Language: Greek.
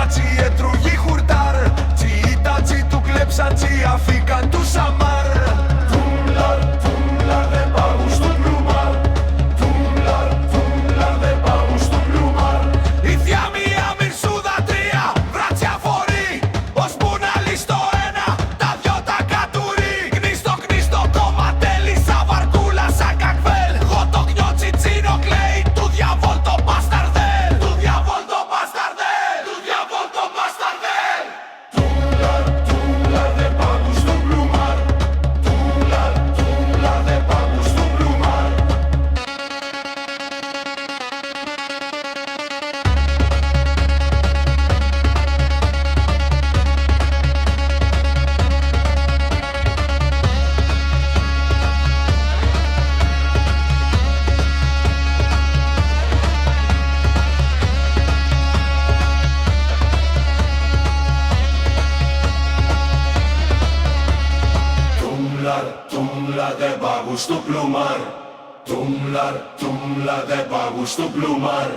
τσι έτρουγι χουρτάρ. Τσι ιτάτσι του κλέψαν, τσι αφήκαν του σαμάρ. Τούμλαρ, τούμλαρ, δε πάγουν στο πλουμάρ. Τούμλαρ, τούμλαρ, δε πάγουν στο πλουμάρ. Η θεία μία μυρσούδα τρία, βράτσια φορεί. Ώσπου να λύσει το ένα, τα δυο τα κατουρί. Κνίστο, κνίστο, κομματέλι, σαν βαρκούλα, σαν κακβέλ. Εγώ το κνιότσι τσίνο κλαίει, του διαβόλ το μπασταρδέλ. Του διαβόλ το μπασταρδέλ. Του διαβόλ το μπασταρδέλ. Τούμλαρ, τούμλαρ, δε πάγουν στο πλουμάρ. Τούμλαρ, τούμλαρ, δε πάγουν στο πλουμάρ. Τούμλαρ, τούμλαρ, δε πάγουν στο πλουμάρ. Τούμλαρ, τούμλαρ, δε πάγουν στο πλουμάρ.